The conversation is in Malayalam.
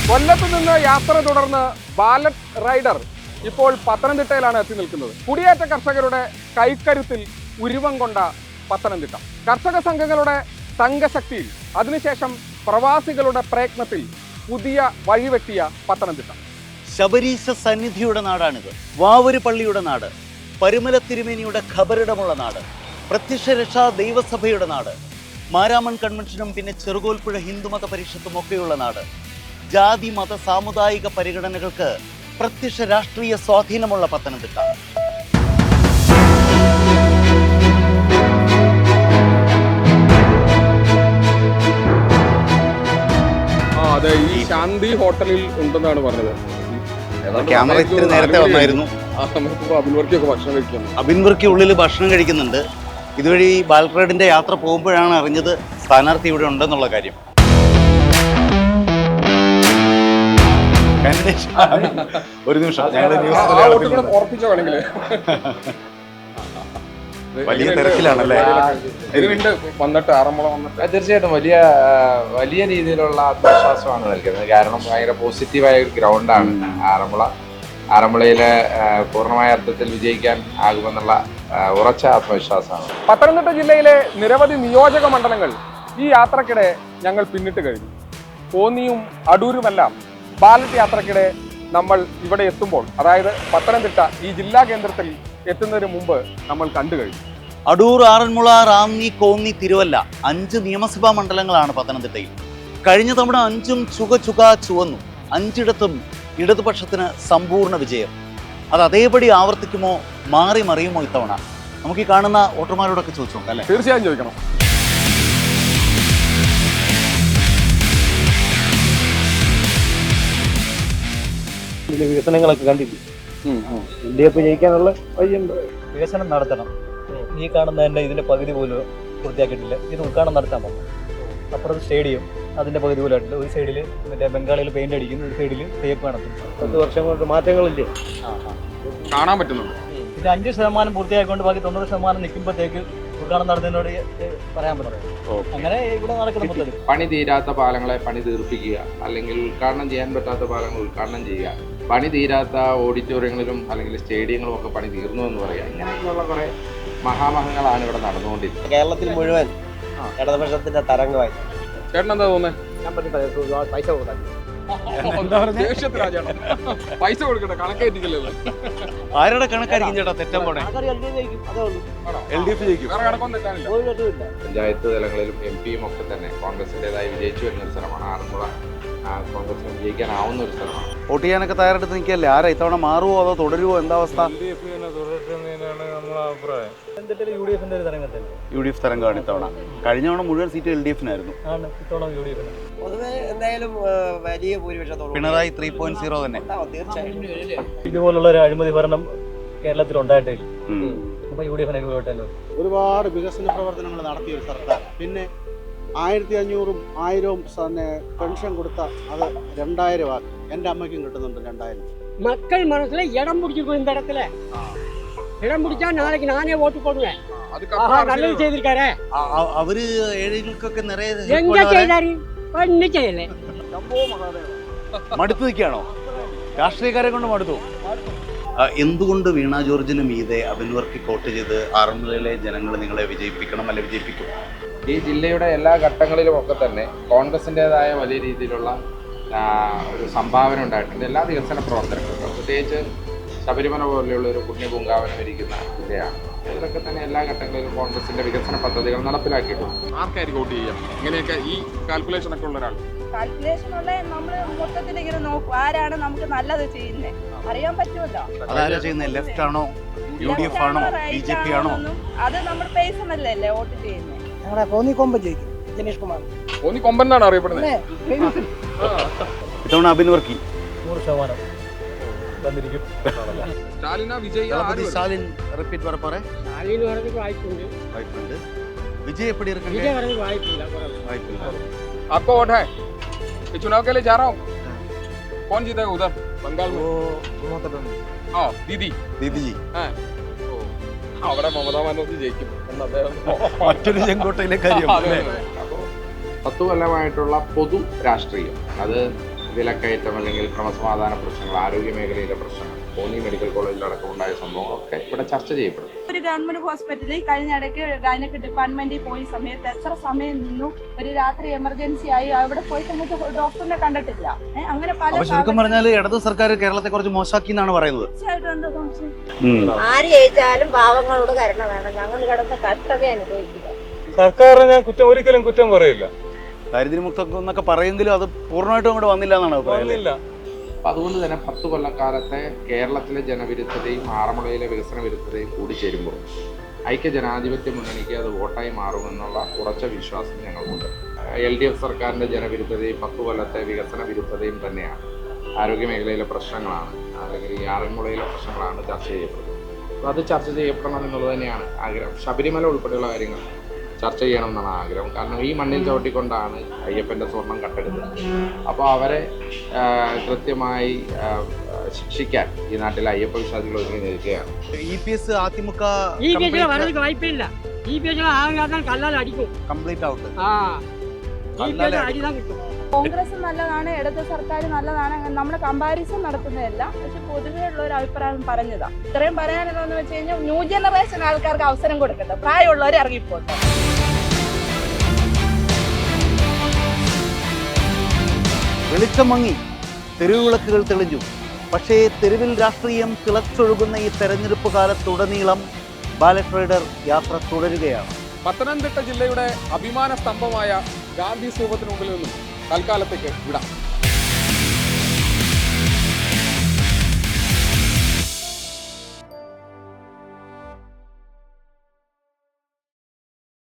കൊല്ലത്ത് നിന്ന് യാത്ര തുടർന്ന് ബാലറ്റ് റൈഡർ ഇപ്പോൾ പത്തനംതിട്ടയിലാണ് എത്തി നിൽക്കുന്നത്. കുടിയേറ്റ കർഷകരുടെ കൈക്കരുത്തിൽ ഉരുവം കൊണ്ട പത്തനംതിട്ട, കർഷക സംഘങ്ങളുടെ സംഘശക്തിയിൽ, അതിനുശേഷം പ്രവാസികളുടെ പ്രയത്നത്തിൽ പുതിയ വഴിവെട്ടിയ പത്തനംതിട്ട. ശബരീശ സന്നിധിയുടെ നാടാണിത്. വാവൂര് പള്ളിയുടെ നാട്, പരുമല തിരുമേനിയുടെ ഖബറിടമുള്ള നാട്, പ്രത്യക്ഷ രക്ഷാ ദൈവസഭയുടെ നാട്, മാരാമൺ കൺവെൻഷനും പിന്നെ ചെറുകോൽപ്പുഴ ഹിന്ദുമത പരിഷത്തും ഒക്കെയുള്ള നാട്. ജാതി മത സാമുദായിക പരിഗണനകൾക്ക് പ്രത്യക്ഷ രാഷ്ട്രീയ സ്വാധീനമുള്ള പത്തനംതിട്ട. അതെ, ഈ ശാന്തി ഹോട്ടലിൽ ഉണ്ടെന്നാണ് പറഞ്ഞത്. ക്യാമറ ഇത്തിരി നേരത്തെ വന്നായിരുന്നു. അബിൻവർക്കി ഉള്ളിൽ ഭക്ഷണം കഴിക്കുന്നുണ്ട്. ഇതുവഴി ബാലറ്റ് റൈഡിന്റെ യാത്ര പോകുമ്പോഴാണ് അറിഞ്ഞത് സ്ഥാനാർത്ഥി ഇവിടെ ഉണ്ടെന്നുള്ള കാര്യം. ഒരു നിമിഷം, വലിയ തിരക്കിലാണല്ലേ വന്നിട്ട് ആറന്മുള വന്നിട്ട്? തീർച്ചയായിട്ടും വലിയ രീതിയിലുള്ള ആത്മവിശ്വാസമാണ് നൽകുന്നത്. കാരണം ഭയങ്കര പോസിറ്റീവായ ഒരു ഗ്രൗണ്ടാണ് ആറന്മുളയിലെ പൂർണ്ണമായ അർത്ഥത്തിൽ വിജയിക്കാൻ ആകുമെന്നുള്ള ഉറച്ച ആത്മവിശ്വാസമാണ്. പത്തനംതിട്ട ജില്ലയിലെ നിരവധി നിയോജക മണ്ഡലങ്ങൾ ഈ യാത്രക്കിടെ ഞങ്ങൾ പിന്നിട്ട് കഴിഞ്ഞു. കോന്നിയും അടൂരുമെല്ലാം ബാലറ്റ് യാത്രക്കിടെ നമ്മൾ ഇവിടെ എത്തുമ്പോൾ, അതായത് പത്തനംതിട്ട ഈ ജില്ലാ കേന്ദ്രത്തിൽ എത്തുന്നതിന് മുമ്പ് നമ്മൾ കണ്ടു കഴിഞ്ഞു. അടൂർ, ആറന്മുള, റാന്നി, കോന്നി, തിരുവല്ല 5 നിയമസഭാ മണ്ഡലങ്ങളാണ് പത്തനംതിട്ടയിൽ. കഴിഞ്ഞ തവണ 5ഉം ചുവന്നു. 5ഇടത്തും ഇടതുപക്ഷത്തിന് സമ്പൂർണ്ണ വിജയം. അത് അതേപടി ആവർത്തിക്കുമോ, മാറി മറിയുമോ ഇത്തവണ? നമുക്ക് ഈ കാണുന്ന വോട്ടർമാരോടൊക്കെ ചോദിച്ചു നോക്കാം അല്ലേ? തീർച്ചയായും ചോദിക്കണം. വികസനങ്ങളൊക്കെ കണ്ടില്ലേ? LDF ജയിക്കാനുള്ള വഴിയുണ്ട്. വികസനം നടത്തണം. ഈ കാണുന്ന തന്നെ ഇതിന്റെ പകുതി പോലും പൂർത്തിയാക്കിയിട്ടില്ല. ഇത് ഉദ്ഘാടനം നടത്താൻ പോകും. അപ്പുറത്ത് സ്റ്റേഡിയം, അതിന്റെ പകുതി പോലും ആയിട്ടില്ല. ഒരു സൈഡിൽ മറ്റേ ബംഗാളിൽ പെയിന്റ് അടിക്കുന്നു, ഒരു സൈഡിൽ തേപ്പ് നടത്തും. 10 വർഷം കൊണ്ട് മാറ്റങ്ങളില്ലേ കാണാൻ പറ്റുന്നുണ്ട്. ഇത് 5% പൂർത്തിയാക്കിക്കൊണ്ട് ബാക്കി 90% നിൽക്കുമ്പോഴത്തേക്ക് ഉദ്ഘാടനം നടത്തുന്നതിനോട് പറയാൻ പറ്റുന്നത്. അങ്ങനെ ഇവിടെ നടക്കുന്ന മൊത്തത്തിൽ പണി തീരാത്ത പാലങ്ങളെ പണി തീർപ്പിക്കുക, അല്ലെങ്കിൽ ഉദ്ഘാടനം ചെയ്യാൻ പറ്റാത്ത പാലങ്ങൾ ഉദ്ഘാടനം ചെയ്യുക, പണി തീരാത്ത ഓഡിറ്റോറിയങ്ങളിലും അല്ലെങ്കിൽ സ്റ്റേഡിയങ്ങളും ഒക്കെ പണി തീർന്നു എന്ന് പറയുക. ഇങ്ങനെയൊക്കെയുള്ള കുറെ മഹാമഹങ്ങളാണ് ഇവിടെ നടന്നുകൊണ്ടിരിക്കുന്നത്. കേരളത്തിൽ മുഴുവൻ ഇടതുപക്ഷത്തിന്റെ തരംഗമായി. ചേട്ടൻ എന്താ തോന്നുന്നത്? ഞാൻ പൈസ കൊടുക്കാൻ പൈസ കൊടുക്കട്ടെ, കണക്കേറ്റിക്കല്ലേ? ആരുടെ കണക്കായിരിക്കും ചേട്ടാ തെറ്റാൻ പോണേ? LDF ജയിക്കും, വേറെ കണക്കൊന്നും തെറ്റാനില്ല. പഞ്ചായത്ത് തലങ്ങളിലും MP-യും ഒക്കെ തന്നെ കോൺഗ്രസിൻ്റെതായി വിജയിച്ചു വരുന്ന ഒരു സ്ഥലമാണ് ആറന്മുള. കോൺഗ്രസിന് വിജയിക്കാനാവുന്ന ഒരു സ്ഥലമാണ്. വോട്ട് ചെയ്യാനൊക്കെ തയ്യാറെടുത്ത് നിൽക്കല്ലേ? ആരാ ഇത്തവണ മാറുമോ അതോ തുടരുമോ? എന്താ അവസ്ഥ? UDF തരംഗമാണ് ഇത്തവണ. കഴിഞ്ഞ തവണ മുഴുവൻ സീറ്റ് LDF-നായിരുന്നു. പൊതുവെ എന്തായാലും വലിയ ഭൂരിപക്ഷത്തോളം പിണറായി 3.0 തന്നെ. തീർച്ചയായിട്ടും ഇതുപോലുള്ള ഒരു അഴിമതി ഭരണം കേരളത്തിൽ ഉണ്ടായിട്ടില്ല. അപ്പൊ UDF-നെ ഒരുപാട് വികസന പ്രവർത്തനങ്ങൾ നടത്തിയ ഒരു സർക്കാർ. പിന്നെ 1500-ഉം 1000-ഉം തന്നെ പെൻഷൻ കൊടുത്ത അത് 2000 ആക്കി. എൻ്റെ അമ്മയ്ക്കും കിട്ടുന്നുണ്ട് 2000. மக்கள் மனசுல இடம் பிடிச்சிருக்கும். இந்த இடத்துல இடம் பிடிச்சா நாளைக்கு நானே ஓட்டு போடுவேன். நல்லது செய்திருக்காரு. അവര് ഏഴുകൾക്കൊക്കെ നിറയെ எங்க செய்தாரு? ஒன்னும் செய்யல. മടുത്തു നിൽക്കുകയാണോ? രാഷ്ട്രീയക്കാരെ കൊണ്ട് മടുത്തു. എന്തുകൊണ്ട് വീണ ജോർജിന് മീതെ അബിൻവർക്കി വോട്ട് ചെയ്ത് ആറന്മുളയിലെ ജനങ്ങൾ നിങ്ങളെ വിജയിപ്പിക്കണം, അല്ലെ വിജയിപ്പിക്കും? ഈ ജില്ലയുടെ എല്ലാ ഘട്ടങ്ങളിലും ഒക്കെ തന്നെ കോൺഗ്രസിൻ്റെതായ വലിയ രീതിയിലുള്ള ഒരു സംഭാവന ഉണ്ടായിട്ടുണ്ട് എല്ലാ വികസന പ്രവർത്തനങ്ങൾക്കും. പ്രത്യേകിച്ച് ശബരിമല പോലെയുള്ള ഒരു പുണ്യപൂങ്കാവനം ഇരിക്കുന്ന ജില്ലയാണ്. ഇതിലൊക്കെ തന്നെ എല്ലാ ഘട്ടങ്ങളിലും കോൺഗ്രസിന്റെ വികസന പദ്ധതികൾ നടപ്പിലാക്കിയിട്ടുണ്ട്. ആർക്കായിരിക്കും വോട്ട് ചെയ്യാം? ഇങ്ങനെയൊക്കെ ഈ കാൽക്കുലേഷൻ ഒക്കെ ഉള്ള ഒരാൾ കാൽക്കുലേഷനുള്ള നമ്മൾ മൊത്തത്തിൽ ഇങ്ങനെ നോക്കും, ആരാണ് നമുക്ക് നല്ലത് ചെയ്യുന്നത് അറിയാൻ പറ്റുമല്ലോ. അതാരാ ചെയ്യുന്നത്? ലെഫ്റ്റ് ആണോ, UDF ആണോ, BJP ആണോ? അത് നമ്മുടെ പേഴ്സണല്ലേ വോട്ട് ചെയ്യുന്നത്. ഞങ്ങളെ കോന്നി കൊമ്പൻ ജയിക്കും. ജനീഷ് കുമാർ കോന്നി കൊമ്പൻ എന്നാണ് അറിയപ്പെടുന്നത്. ഇത്തവണ അബിൻവർക്കി 100% തന്നിരിക്കും. സ്റ്റാലിനാ വിജയ്? സ്റ്റാലിൻ റിപ്പീറ്റ് പറ. ஸ்டாலின் வரதுக்கு வாய்ப்புண்டு. विजय எப்படி இருக்கு? விஜய் வரதுக்கு வாய்ப்பில்லை. आपको वोट है? ये चुनाव के लिए जा रहा हूँ. कौन जीतेगा उधर बंगाल में? हाँ, दीदी जी. അവിടെ മമതാ ബാനർജി ജയിക്കും എന്ന് അദ്ദേഹം മറ്റൊരു ചെങ്കോട്ടയിലെ കാര്യം. 10 കൊല്ലമായിട്ടുള്ള പൊതു രാഷ്ട്രീയം അത് വിലക്കയറ്റം അല്ലെങ്കിൽ ക്രമസമാധാന പ്രശ്നങ്ങൾ, ആരോഗ്യ മേഖലയിലെ പ്രശ്നങ്ങൾ, കോന്നി മെഡിക്കൽ കോളേജിലടക്കം ഉണ്ടായ സംഭവങ്ങളൊക്കെ ഇവിടെ ചർച്ച ചെയ്യപ്പെടും. ഒരു ഗവൺമെന്റ് ഹോസ്പിറ്റലിൽ കഴിഞ്ഞ ഇടയ്ക്ക് ഗൈനക് ഡിപ്പാർട്ട്മെന്റിൽ പോയ സമയത്ത് എത്ര സമയം നിന്നു, ഒരു രാത്രി എമർജൻസി ആയി അവിടെ പോയി സമയത്ത് ഡോക്ടറിനെ കണ്ടിട്ടില്ല. അങ്ങനെ പല ശരിക്കും പറഞ്ഞാൽ ഇടതു സർക്കാർ കേരളത്തെ കുറച്ച് മോശമാക്കി എന്നാണ് പറയുന്നത്. തീർച്ചയായിട്ടും എന്താ സംശയം? ആര് ജയിച്ചാലും പാവങ്ങളോട് കരുണ വേണം. ഞങ്ങൾ കിടന്ന് കഷ്ടത അനുഭവിക്കുക. സർക്കാരിനെ ഞാൻ ഒരിക്കലും കുറ്റം പറയില്ല. ദാരിദ്ര്യമുക്തം എന്നൊക്കെ പറയുമെങ്കിലും അത് പൂർണ്ണമായിട്ടും അങ്ങോട്ട് വന്നില്ല എന്നാണ് അഭിപ്രായം. അപ്പം അതുകൊണ്ട് തന്നെ 10 കൊല്ലക്കാലത്തെ കേരളത്തിലെ ജനവിരുദ്ധതയും ആറന്മുളയിലെ വികസന വിരുദ്ധതയും കൂടി ചേരുമ്പോൾ ഐക്യ ജനാധിപത്യ മുന്നണിക്ക് അത് വോട്ടായി മാറുമെന്നുള്ള ഉറച്ച വിശ്വാസം ഞങ്ങൾക്കുണ്ട്. LDF സർക്കാരിൻ്റെ ജനവിരുദ്ധതയും 10 കൊല്ലത്തെ വികസന വിരുദ്ധതയും തന്നെയാണ്, ആരോഗ്യ മേഖലയിലെ പ്രശ്നങ്ങളാണ്, അല്ലെങ്കിൽ ഈ ആറന്മുളയിലെ പ്രശ്നങ്ങളാണ് ചർച്ച ചെയ്യപ്പെടുന്നത്. അപ്പോൾ അത് ചർച്ച ചെയ്യപ്പെടണം എന്നുള്ളത് തന്നെയാണ് ആഗ്രഹം. ശബരിമല ഉൾപ്പെടെയുള്ള കാര്യങ്ങൾ ചർച്ച ചെയ്യണം എന്നാണ് ആഗ്രഹം. കാരണം ഈ മണ്ണിൽ ചവിട്ടിക്കൊണ്ടാണ് അയ്യപ്പൻ്റെ സ്വർണം കട്ടെടുത്തത്. അപ്പോൾ അവരെ കൃത്യമായി ശിക്ഷിക്കാൻ ഈ നാട്ടിലെ അയ്യപ്പ വിശ്വാസികൾ ഒരുങ്ങി നിൽക്കുകയാണ്. EPS അതിമുഖ വായ്പയില്ല. അടിക്കും കംപ്ലീറ്റ് ഔട്ട്. അടിதான் കിട്ടും. കോൺഗ്രസ് നല്ലതാണ്, ഇടത് സർക്കാർ നല്ലതാണ്, നമ്മൾ കമ്പാരിസൺ നടത്തുന്നതല്ല. പക്ഷെ പൊതുവേ ഉള്ള ഒരു അഭിപ്രായം പറഞ്ഞതാ. ഇത്രയും പറയാനുള്ളതെന്ന് വെച്ച് കഴിഞ്ഞാൽ ന്യൂ ജനറേഷൻ ആൾക്കാർക്ക് അവസരം കൊടുക്കട്ടെ, പ്രായമുള്ളവർ ഇറങ്ങിപ്പോട്ടെ. വെളിച്ചം മങ്ങി, തെരുവ് വിളക്കുകൾ തെളിഞ്ഞു. പക്ഷേ തെരുവിൽ രാഷ്ട്രീയം തിളച്ചൊഴുകുന്ന ഈ തെരഞ്ഞെടുപ്പ് കാലത്തുടനീളം ബാലറ്റ് റൈഡർ യാത്ര തുടരുകയാണ്. പത്തനംതിട്ട ജില്ലയുടെ അഭിമാന സ്തംഭമായ ഗാന്ധി സ്തൂപത്തിന് മുമ്പിൽ നിന്നും തൽക്കാലത്തേക്ക് വിടാം.